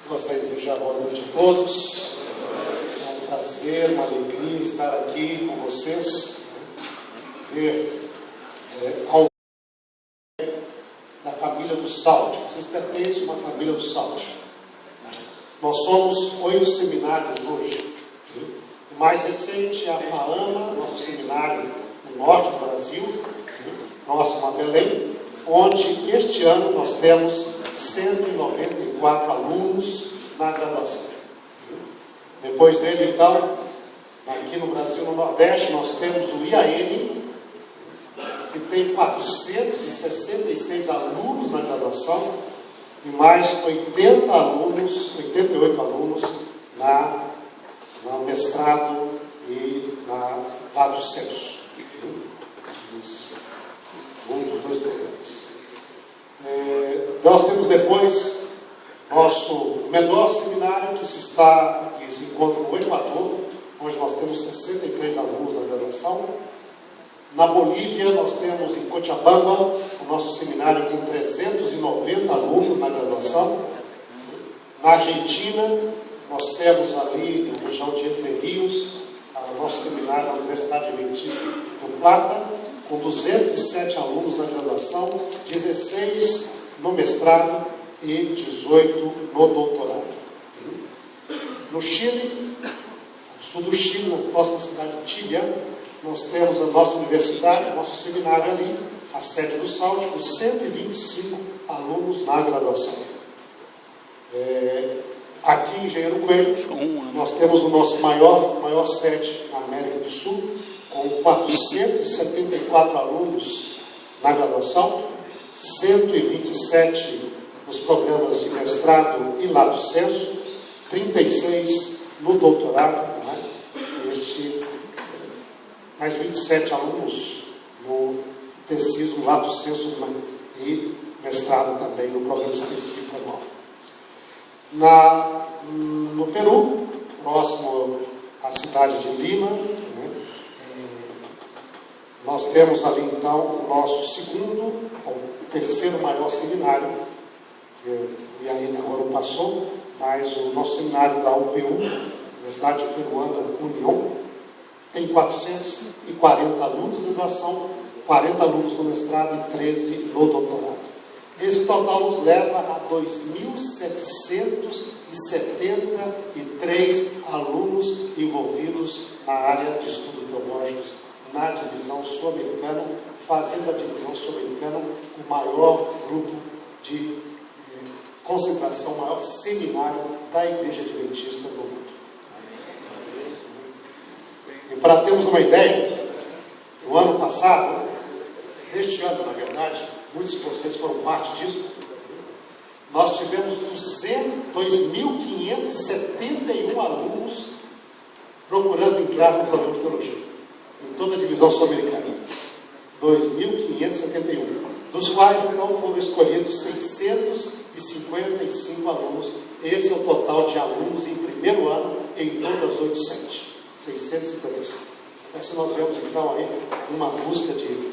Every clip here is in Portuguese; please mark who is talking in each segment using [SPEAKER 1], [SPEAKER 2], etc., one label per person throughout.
[SPEAKER 1] Gostaria de desejar boa noite a todos. É um prazer, uma alegria estar aqui com vocês, ver alguém da família do Salto. Vocês pertencem a uma família do Salto. Nós somos 8 seminários hoje. O mais recente é a FAAMA, nosso seminário no norte do Brasil, próximo a Belém, onde este ano nós temos 194 alunos na graduação. Depois dele, então, aqui no Brasil, no Nordeste, nós temos o IAN, que tem 466 alunos na graduação e mais 88 alunos no mestrado e na lato sensu. Um dos dois programas. Nós temos depois nosso menor seminário que se encontra no Equador, onde nós temos 63 alunos na graduação. Na Bolívia, nós temos em Cochabamba o nosso seminário com 390 alunos na graduação. Na Argentina, nós temos ali, na região de Entre Rios, o nosso seminário na Universidade Adventista do Plata, com 207 alunos na graduação, 16 no mestrado e 18 no doutorado. No Chile, no sul do Chile, na próxima cidade de Chillán, nós temos a nossa universidade, nosso seminário ali, a sede do Salto, com 125 alunos na graduação. Aqui em Engenheiro Coelho, nós temos o nosso maior sede na América do Sul, com 474 alunos na graduação, 127 nos programas de mestrado e lato sensu, 36 no doutorado, mais 27 alunos no pesquisa, no lato sensu e mestrado também no programa específico anual. No Peru, próximo à cidade de Lima, nós temos ali então o nosso terceiro maior seminário, que o IAN agora passou, mas o nosso seminário da UPU, Universidade Peruana União, tem 440 alunos de graduação, 40 alunos no mestrado e 13 no doutorado. Esse total nos leva a 2.773 alunos envolvidos na área de estudos teológicos na divisão sul-americana, fazendo a divisão sul-americana o maior grupo de concentração, o maior seminário da Igreja Adventista do mundo. E para termos uma ideia, no ano passado, neste ano, na verdade, muitos de vocês foram parte disso, nós tivemos 2.571 alunos procurando entrar no programa de teologia, em toda a divisão sul-americana. 2.571, dos quais então foram escolhidos 655 alunos. Esse é o total de alunos em primeiro ano em todas as 8 sedes. 655. Assim nós vemos então aí uma busca de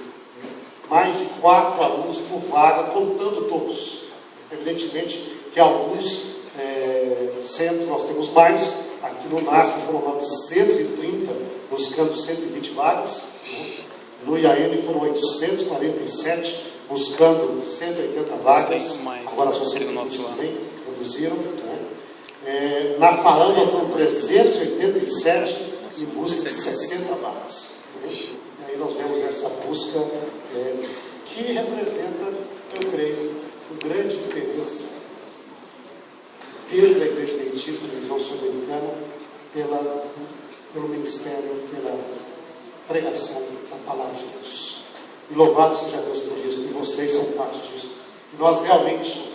[SPEAKER 1] mais de 4 alunos por vaga, contando todos. Evidentemente que alguns centros nós temos mais. Aqui no NASP foram 930, buscando 120 vagas. No IAN foram 847, buscando 180 vagas. Agora são 120 também, reduziram. Na FAAMA foram 387 em busca de 60 vagas. E aí nós vemos essa busca que representa, eu creio, um grande interesse pela Igreja Adventista da divisão sul-americana, pelo ministério, pela pregação da palavra de Deus. E louvado seja Deus por isso, e vocês são parte disso. E nós realmente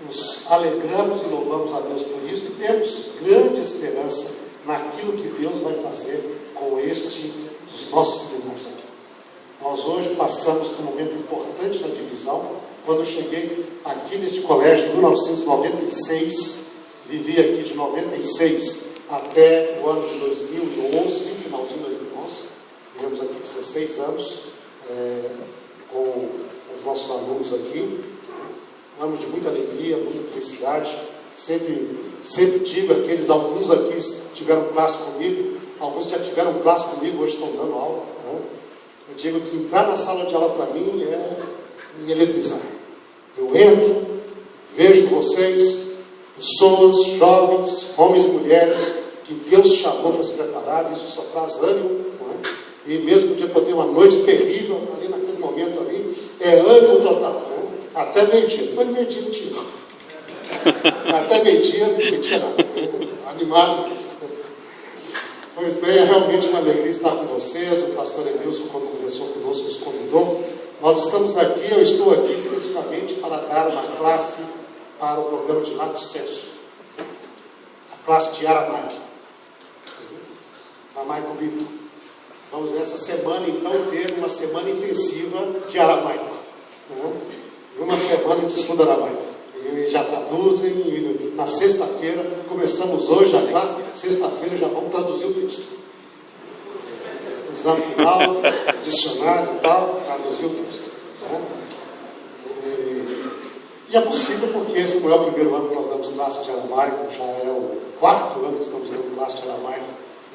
[SPEAKER 1] nos alegramos e louvamos a Deus por isso, e temos grande esperança naquilo que Deus vai fazer com dos nossos seminários aqui. Nós hoje passamos por um momento importante na divisão. Quando eu cheguei aqui neste colégio em 1996, vivi aqui de 96 até o ano de 2011, finalzinho de 2011, vivemos aqui 16 anos com os nossos alunos aqui. Um ano de muita alegria, muita felicidade. Sempre digo, alguns aqui tiveram classe comigo, alguns já tiveram classe comigo, hoje estão dando aula, né? Eu digo que entrar na sala de aula para mim é me eletrizar. Eu entro, vejo vocês, pessoas, jovens, homens e mulheres, que Deus chamou para se preparar, isso só traz ânimo, não é? E mesmo podia poder uma noite terrível, ali naquele momento ali, é ânimo total, né? Até meio-dia, depois de meio-dia não tinha. Até meio-dia não sentia nada, animado. Pois bem, é realmente uma alegria estar com vocês. O pastor Emilson, quando conversou conosco, nos convidou. Nós estamos aqui, eu estou aqui especificamente para dar uma classe para o programa de Lato Senso, a classe de aramaico, aramaico bíblico. Vamos nessa semana então ter uma semana intensiva de aramaico, né? Uma semana de estudo aramaico, e já traduzem, e na sexta-feira, começamos hoje a classe, sexta-feira já vamos traduzir o texto, exame final, dicionário e tal, traduzir o texto, né? E é possível porque esse não é o primeiro ano que nós damos classe de aramaico, já é o quarto ano que estamos dando classe de aramaico,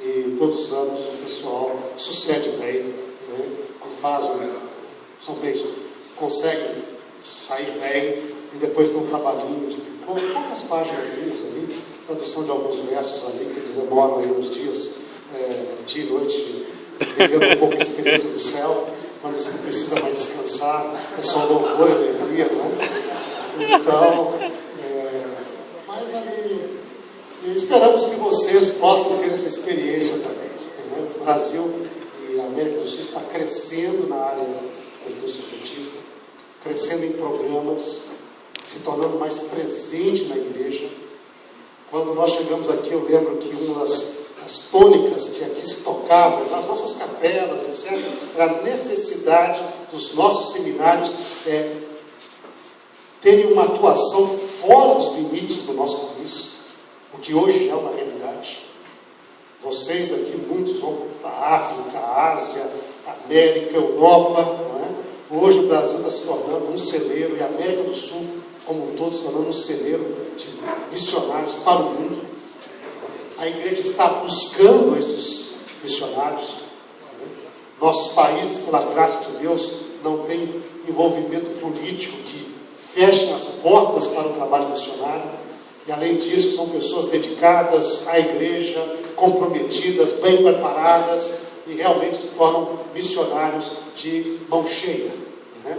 [SPEAKER 1] e todos os anos o pessoal sucede bem, né? Consegue sair bem, e depois tem um trabalhinho de poucas páginas ali, tradução de alguns versos ali, que eles demoram aí uns dias, dia e noite, vivendo um pouco a experiência do céu, quando você precisa mais descansar, é só louvor e alegria, né? Então, mas ali, esperamos que vocês possam ter essa experiência também, né? O Brasil e a América do Sul está crescendo na área do texto adventista, crescendo em programas, se tornando mais presente na igreja. Quando nós chegamos aqui, eu lembro que uma das tônicas que aqui se tocavam, nas nossas capelas, etc., era a necessidade dos nossos seminários terem uma atuação fora dos limites do nosso país, o que hoje já é uma realidade. Vocês aqui, muitos vão para a África, a Ásia, a América, a Europa, não é? Hoje o Brasil está se tornando um celeiro, e a América do Sul, como um todo, se tornando um celeiro de missionários para o mundo. A igreja está buscando esses missionários, né? Nossos países, pela graça de Deus, não têm envolvimento político que fechem as portas para o trabalho missionário, e além disso são pessoas dedicadas à igreja, comprometidas, bem preparadas, e realmente se tornam missionários de mão cheia, né?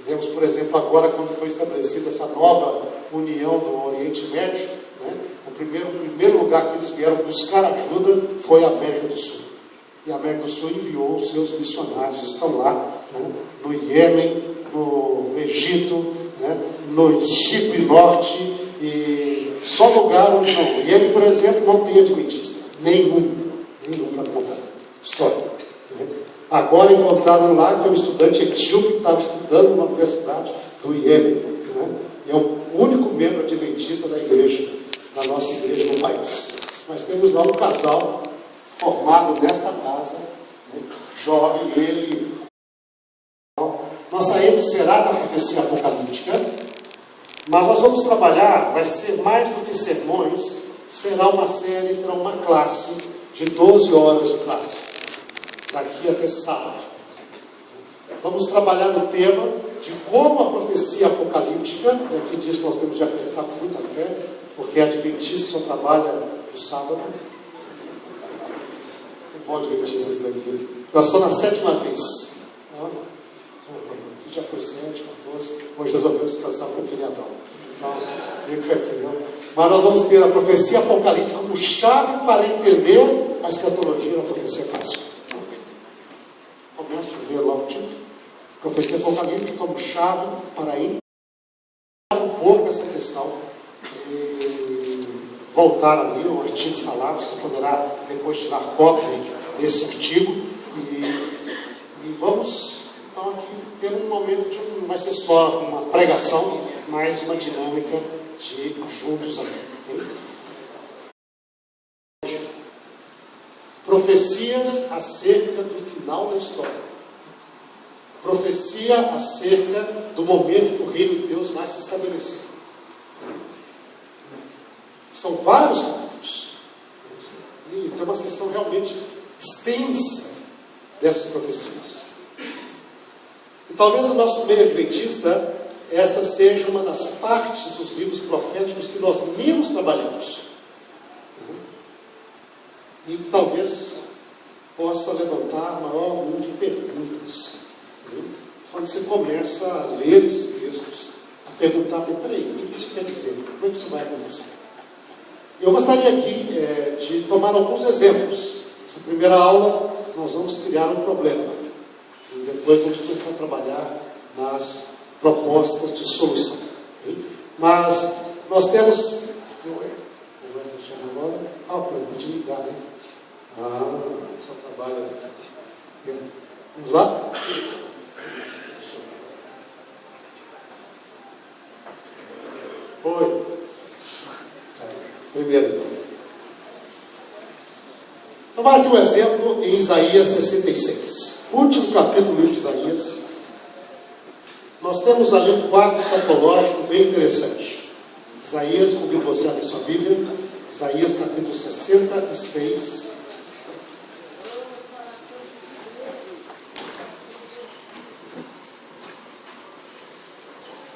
[SPEAKER 1] Vemos, por exemplo, agora quando foi estabelecida essa nova união do Oriente Médio, né? O primeiro lugar que eles vieram buscar ajuda foi a América do Sul, e a América do Sul enviou os seus missionários, estão lá, né? No Iêmen, no Egito, né? No Chipre Norte, e só lugar onde não. O Iêmen, por exemplo, não tem adventista, nenhum para contar história, né? Agora encontraram lá que é um estudante etíope que estava estudando na Universidade do Iêmen, né? É o único membro adventista da igreja, da nossa igreja no país. Nós temos lá um casal formado nesta casa, né? Jovem, ele. Nossa ênfase será na profecia apocalíptica, mas nós vamos trabalhar, vai ser mais do que sermões, será uma série, será uma classe de 12 horas de classe, daqui até sábado. Vamos trabalhar no tema de como a profecia apocalíptica, e aqui diz que nós temos de acreditar com muita fé, porque é adventista só trabalha no sábado. É bom adventista isso daqui. Nós só na 7ª vez. Aqui já foi 7, 14, hoje resolvemos descansar com o feriadão. Então, fica aqui, né? Mas nós vamos ter a profecia apocalíptica como chave para entender a escatologia da profecia clássica. Começa primeiro lá o título. Profecia apocalíptica como chave para entender um pouco essa questão. E voltar ali, o artigo está lá, você poderá depois tirar cópia desse artigo. E vamos então aqui ter um momento de não vai ser só uma pregação, mas uma dinâmica de juntos aqui. Okay? Profecias acerca do final da história. Profecia acerca do momento que o reino de Deus vai se estabelecer. São vários capítulos. E tem uma seção realmente extensa dessas profecias. E talvez no nosso meio adventista, esta seja uma das partes dos livros proféticos que nós menos trabalhamos. E que talvez possa levantar maior número de perguntas. Quando você começa a ler esses textos, a perguntar, peraí, o que isso quer dizer? Como é que isso vai acontecer? Eu gostaria aqui de tomar alguns exemplos. Nessa primeira aula, nós vamos criar um problema. E depois vamos começar a trabalhar nas propostas de solução. Mas nós temos... Como vai funcionar agora? Pode ligar, né? Só trabalha. Vamos lá? Oi. Primeiro, então. Tomar aqui um exemplo em Isaías 66. Último capítulo do livro de Isaías. Nós temos ali um quadro escatológico bem interessante. Isaías, convido você a ler sua Bíblia. Isaías capítulo 66.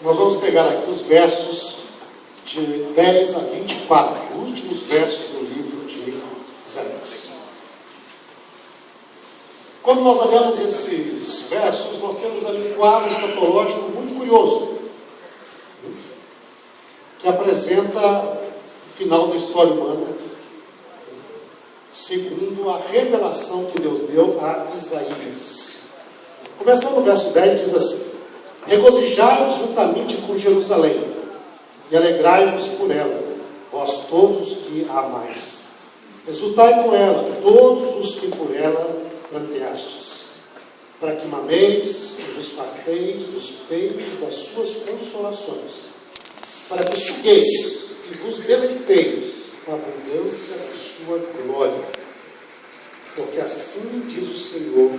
[SPEAKER 1] Nós vamos pegar aqui os versos de 10 a 24, os últimos versos do livro de Isaías. Quando nós olhamos esses versos, nós temos ali um quadro escatológico muito curioso, que apresenta o final da história humana, segundo a revelação que Deus deu a Isaías. Começando no verso 10, diz assim: regozijai-vos juntamente com Jerusalém, e alegrai-vos por ela, vós todos que a amais. Exultai com ela, todos os que por ela planteastes, para que mameis e vos farteis dos peitos das suas consolações, para que sugueis e vos deleiteis com a abundância da sua glória. Porque assim diz o Senhor: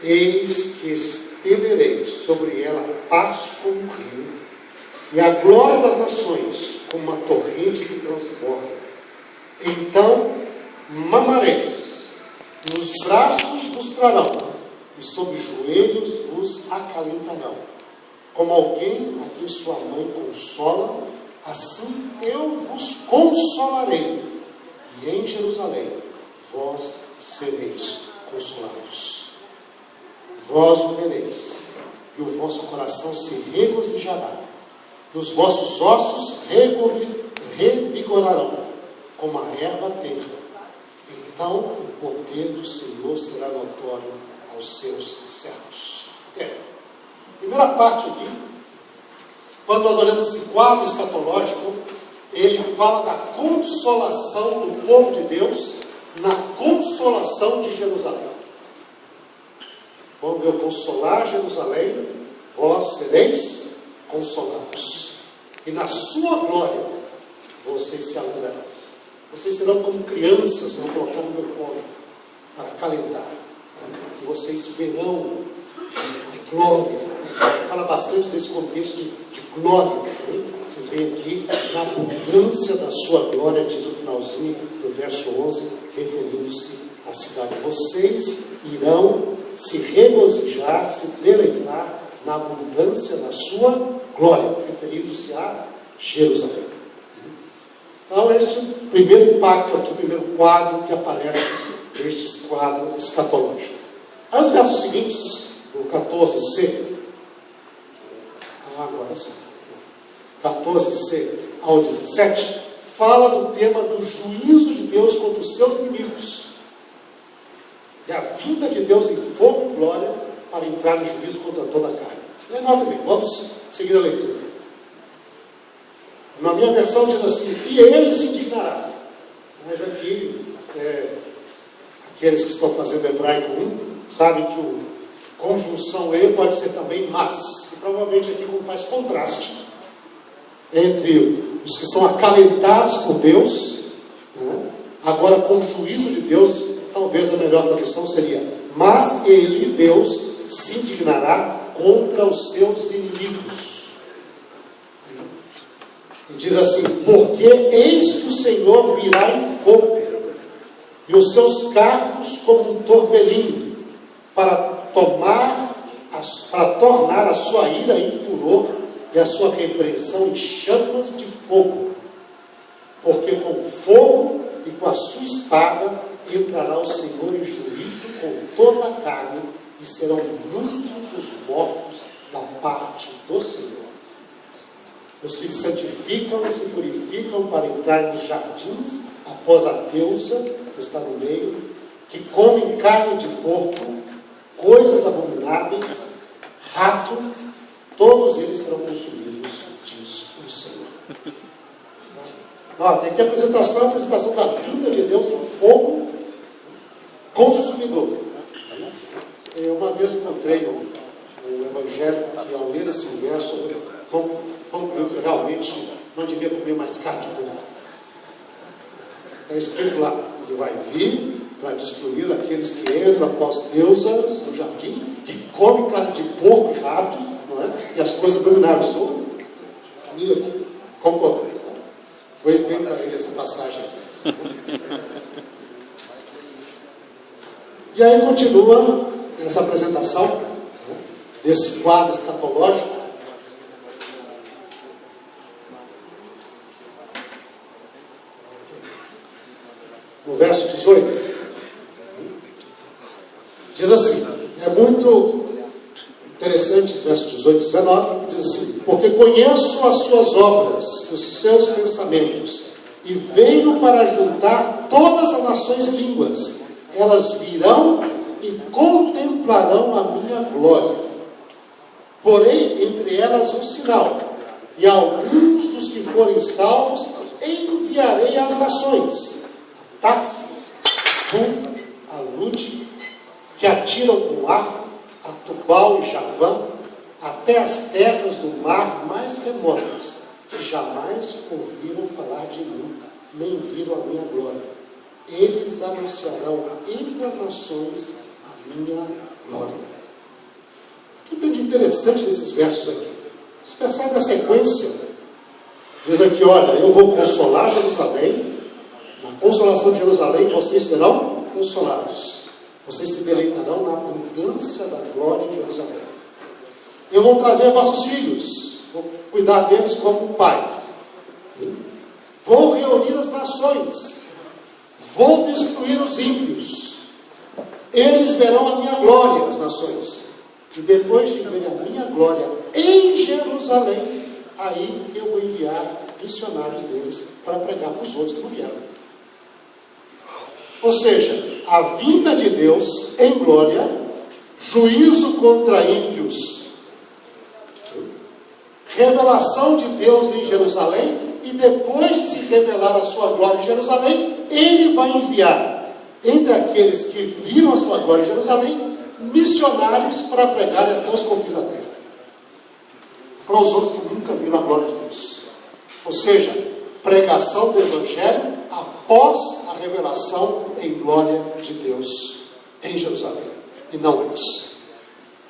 [SPEAKER 1] eis que estenderei sobre ela a paz como um rio, e a glória das nações como uma torrente que transborda. Então mamareis, nos braços vos trarão, e sobre os joelhos vos acalentarão. Como alguém a quem sua mãe consola, assim eu vos consolarei, e em Jerusalém vós sereis consolados. Vós o vereis, e o vosso coração se regozijará, e os vossos ossos revigorarão, como a erva tenra. Então o poder do Senhor será notório aos seus servos. Primeira parte aqui, quando nós olhamos esse quadro escatológico, ele fala da consolação do povo de Deus na consolação de Jerusalém. Quando eu consolar Jerusalém, vós sereis consolados. E na sua glória, vocês se alegrarão. Vocês serão como crianças, vão colocar no meu colo, para acalentar. E vocês verão a glória. Fala bastante desse contexto de glória. Vocês veem aqui, na abundância da sua glória, diz o finalzinho do verso 11, referindo-se à cidade. Vocês irão se regozijar, se deleitar na abundância da sua glória, referindo-se a Jerusalém. Então, este é o primeiro impacto aqui, o primeiro quadro que aparece neste quadro escatológico. Aí os versos seguintes, do 14c, agora sim, 14c ao 17, fala do tema do juízo de Deus contra os seus inimigos. E a vinda de Deus em fogo e glória para entrar em juízo contra toda a carne. Não é nada bem, vamos seguir a leitura. Na minha versão diz assim: e ele se indignará. Mas aqui, aqueles que estão fazendo hebraico 1, sabem que o conjunção e pode ser também mas. E provavelmente aqui como faz contraste entre os que são acalentados por Deus, né? Agora com o juízo de Deus, talvez a melhor tradução seria: mas ele, Deus, se indignará contra os seus inimigos. E diz assim: porque eis que o Senhor virá em fogo, e os seus carros como um torvelinho, para tornar a sua ira em furor e a sua repreensão em chamas de fogo. Porque com fogo e com a sua espada entrará o Senhor em juízo com toda a carne, e serão muitos os mortos da parte do Senhor. Os que santificam e se purificam para entrar nos jardins após a deusa que está no meio, que comem carne de porco, coisas abomináveis, rato, todos eles serão consumidos, diz o Senhor. Tem aqui a apresentação da vinda de Deus em fogo consumidor. Eu uma vez encontrei um evangélico que, ao ler esse verso, concluiu que realmente não devia comer mais carne de porco. Está escrito lá: que vai vir para destruir aqueles que entram após deusas no jardim, que comem carne de porco e rato, não é? E as coisas abomináveis. Concordei. Foi bem para ele essa passagem aqui. E aí continua essa apresentação desse quadro escatológico. No verso 18, diz assim, é muito interessante esse verso 18 e 19, diz assim: porque conheço as suas obras, os seus pensamentos, e venho para juntar todas as nações e línguas, elas virão e contemplarão a minha glória. Porém, entre elas um sinal, e alguns dos que forem salvos enviarei às nações, a Tarsis, a Lude, que atiram com arco, a Tubal e Javã, até as terras do mar mais remotas, que jamais ouviram falar de mim, nem viram a minha glória. Eles anunciarão entre as nações a minha glória. O que tem de interessante nesses versos aqui? Vocês percebem a sequência? Diz aqui: olha, eu vou consolar Jerusalém. Na consolação de Jerusalém vocês serão consolados. Vocês se deleitarão na abundância da glória de Jerusalém. Eu vou trazer vossos filhos, vou cuidar deles como pai. Vou reunir as nações, vou destruir os ímpios. Eles verão a minha glória, as nações. E depois de verem a minha glória em Jerusalém, aí eu vou enviar missionários deles para pregar para os outros que não vieram. Ou seja, a vinda de Deus em glória, juízo contra ímpios, revelação de Deus em Jerusalém, e depois de se revelar a sua glória em Jerusalém, Ele vai enviar entre aqueles que viram a sua glória em Jerusalém, missionários para pregar até os confins da terra, para os outros que nunca viram a glória de Deus. Ou seja, pregação do Evangelho após a revelação em glória de Deus em Jerusalém, e não antes.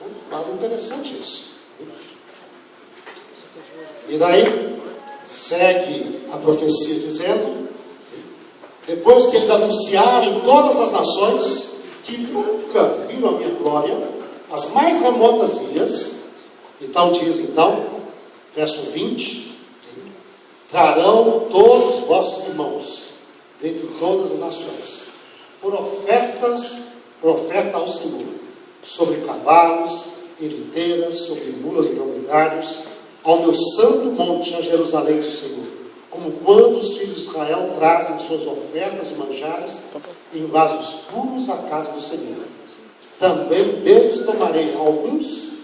[SPEAKER 1] É um interessante isso. E daí segue a profecia dizendo: depois que eles anunciarem todas as nações que nunca viram a minha glória, as mais remotas ilhas, então diz verso 20: trarão todos os vossos irmãos dentre todas as nações por oferta ao Senhor, sobre cavalos, em liteiras, sobre mulas e dromedários, ao meu santo monte, a Jerusalém do Senhor, como quando os filhos de Israel trazem suas ofertas de manjares em vasos puros à casa do Senhor. Também deles tomarei alguns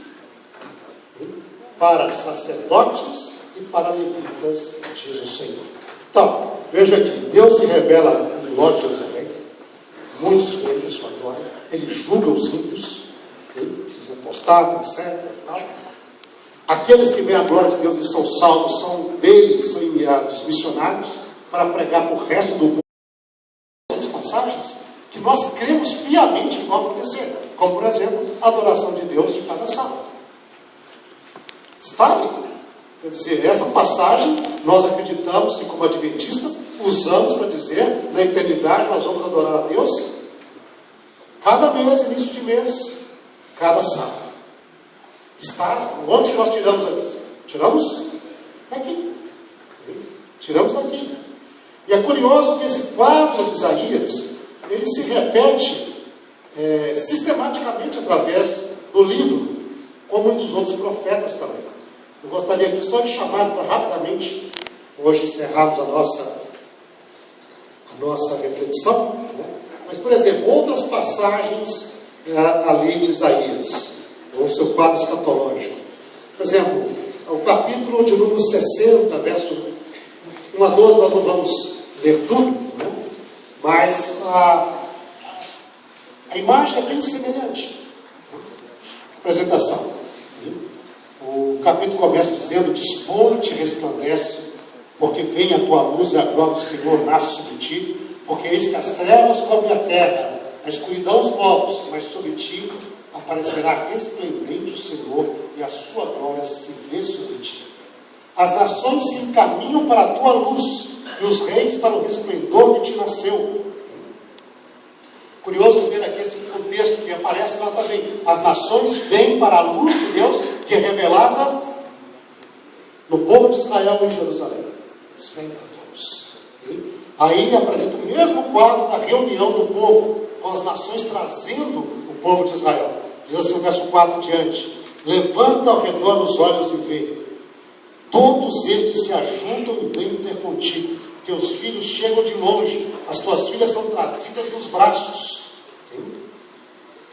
[SPEAKER 1] para sacerdotes e para levitas, diz o Senhor. Então, veja aqui, Deus se revela em glória de Jerusalém, muitos veem a sua glória, Ele julga os ímpios, esses apostados, etc. Tal. Aqueles que veem a glória de Deus e são salvos, são deles, são enviados missionários para pregar para o resto do mundo essas passagens que nós cremos piamente que vão acontecer, como por exemplo a adoração de Deus de cada sábado. Está ali. Quer dizer, essa passagem nós acreditamos e como adventistas usamos para dizer, na eternidade nós vamos adorar a Deus cada mês, início de mês, cada sábado. Está, onde nós tiramos a missa? Tiramos daqui. Tiramos daqui. E é curioso que esse quadro de Isaías, ele se repete sistematicamente através do livro, como um dos outros profetas também. Eu gostaria aqui só de chamar para rapidamente, hoje encerrarmos a nossa reflexão, né? Mas, por exemplo, outras passagens ali de Isaías, ou seu quadro escatológico. Por exemplo, o capítulo de número 60, verso 1 a 12, nós não vamos ler tudo, né? Mas a imagem é bem semelhante. Apresentação. O capítulo começa dizendo: dispõe-te e resplandece, porque vem a tua luz e a glória do Senhor nasce sobre ti, porque eis que as trevas cobrem a terra, a escuridão os povos, mas sobre ti aparecerá resplendente o Senhor, e a sua glória se vê sobre ti. As nações se encaminham para a tua luz, e os reis para o resplendor que te nasceu. Curioso ver aqui esse contexto que aparece lá também. As nações vêm para a luz de Deus, que é revelada no povo de Israel em Jerusalém. Eles vêm para Deus. Aí ele apresenta o mesmo quadro da reunião do povo, com as nações trazendo o povo de Israel. Diz assim o verso 4 diante: levanta ao redor os olhos e vê. Todos estes se ajuntam e vêm ter contigo. Teus filhos chegam de longe, as tuas filhas são trazidas nos braços.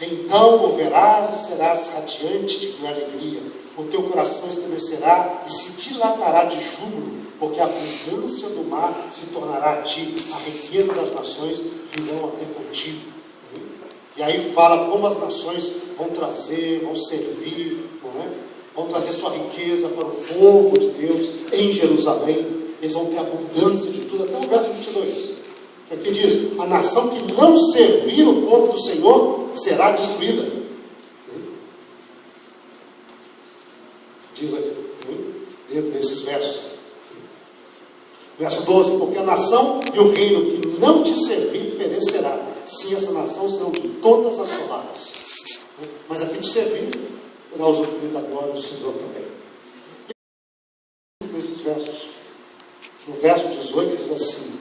[SPEAKER 1] Então moverás e serás radiante de alegria. O teu coração estremecerá e se dilatará de júbilo, porque a abundância do mar se tornará a ti, a riqueza das nações virão até contigo. E aí fala como as nações vão trazer, vão servir, não é? Vão trazer sua riqueza para o povo de Deus em Jerusalém. Eles vão ter abundância de tudo, até o verso 22. Aqui diz: a nação que não servir o povo do Senhor será destruída. Diz aqui, dentro desses versos. Verso 12: porque a nação e o reino que não te servir perecerá. Sim, essa nação serão de todas assoladas. Mas aqui te servir, terá usufruído da glória do Senhor também. E esses versos. No verso 18 diz assim: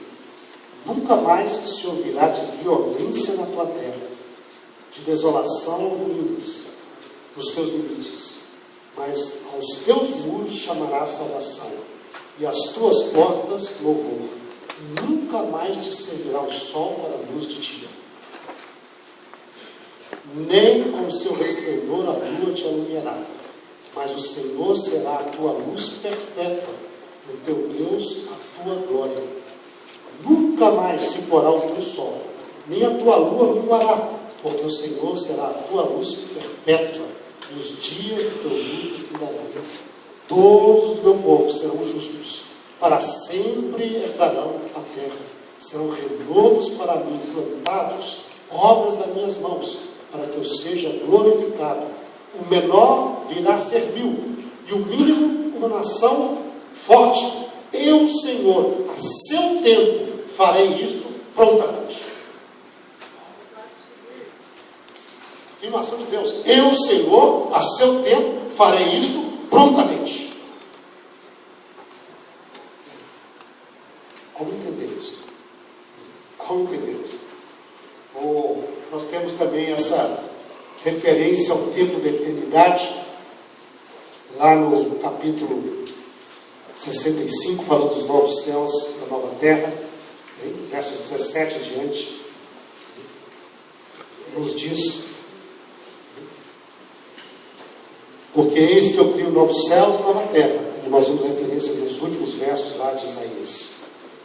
[SPEAKER 1] nunca mais se ouvirá de violência na tua terra, de desolação ou ruínas nos teus limites, mas aos teus muros chamará salvação, e às tuas portas louvor. Nunca mais te servirá o sol para a luz de dia, nem com seu resplendor a lua te alumiará, mas o Senhor será a tua luz perpétua, o teu Deus a tua glória. Nunca mais se porá o teu sol, nem a tua lua minguará, porque o Senhor será a tua luz perpétua, e os dias do teu livro findarão. Todos do meu povo serão justos, para sempre herdarão a terra. Serão renovos para mim, plantados, obras das minhas mãos, para que eu seja glorificado. O menor virá a ser mil, e o mínimo uma nação forte. Eu, Senhor, a seu tempo farei isto prontamente. Afirmação de Deus: eu, Senhor, a seu tempo farei isto prontamente. Como entender isso? Como entender isso? Nós temos também essa referência ao tempo da eternidade, lá no capítulo 65, falando dos novos céus e da nova terra, versos 17 adiante, nos diz: porque eis que eu crio novos céus e nova terra. E nós vemos referência nos últimos versos lá de Isaías.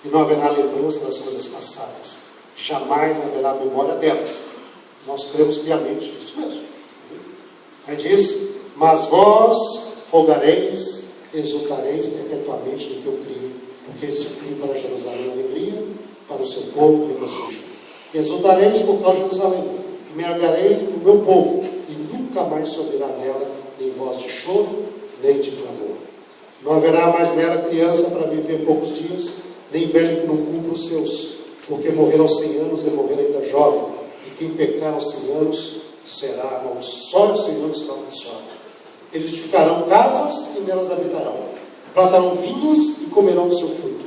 [SPEAKER 1] E não haverá lembrança das coisas passadas, jamais haverá memória delas. Nós cremos piamente nisso mesmo. Aí diz: mas vós folgareis, exultareis perpetuamente no que eu crio, porque se crio para Jerusalém alegria, para o seu povo regozijos. Exultareis por causa de Jerusalém, e me alegrarei do meu povo, e nunca mais se ouvirá nela nem voz de choro, nem de clamor. Não haverá mais nela criança para viver poucos dias, nem velho que não cumpra os seus, porque morrer aos 100 anos é morrer ainda jovem, e quem pecar aos 100 anos será amaldiçoado, só aos 100 anos será amaldiçoado. Eles edificarão casas e nelas habitarão, plantarão vinhas e comerão do seu fruto.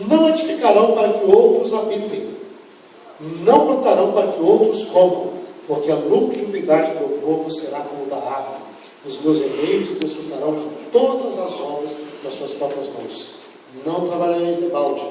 [SPEAKER 1] Não edificarão para que outros habitem, não plantarão para que outros comam, porque a longevidade do povo será como da árvore. Os meus eleitos desfrutarão de todas as obras das suas próprias mãos. Não trabalhareis de balde,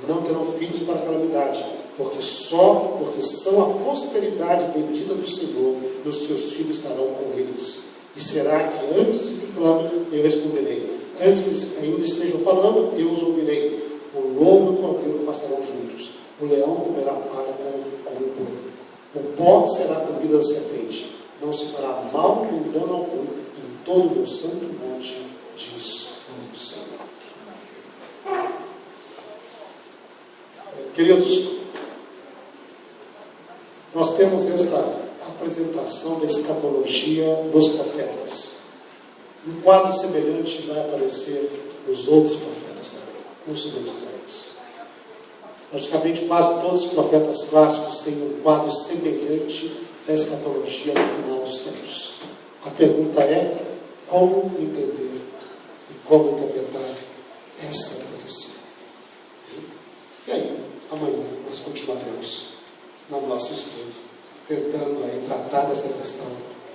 [SPEAKER 1] não terão filhos para calamidade, porque são a posteridade bendita do Senhor, e os seus filhos estarão com eles. E será que antes que clamem, eu responderei. Antes que ainda estejam falando, eu os ouvirei. O lobo e o cordeiro pastarão juntos. O leão comerá palha com o porco. O pó será comida da serpente. Não se fará mal nem dano algum em todo o meu santo monte, diz o Senhor. Queridos, nós temos esta apresentação da escatologia dos profetas. Um quadro semelhante vai aparecer nos outros profetas também, principalmente Isaías. Praticamente quase todos os profetas clássicos têm um quadro semelhante da escatologia no final dos tempos. A pergunta é como entender e como interpretar essa profecia. E aí, amanhã nós continuaremos no nosso estudo, tentando aí tratar dessa questão,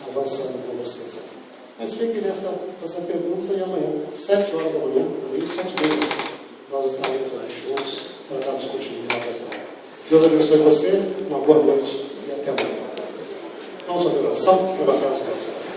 [SPEAKER 1] avançando com vocês aqui. Mas fiquem nessa pergunta e amanhã, 7 horas da manhã, 7h30, nós estaremos aqui juntos para darmos continuidade a esta aula. Deus abençoe você, uma boa noite e até amanhã. Vamos fazer oração? Levantar os braços.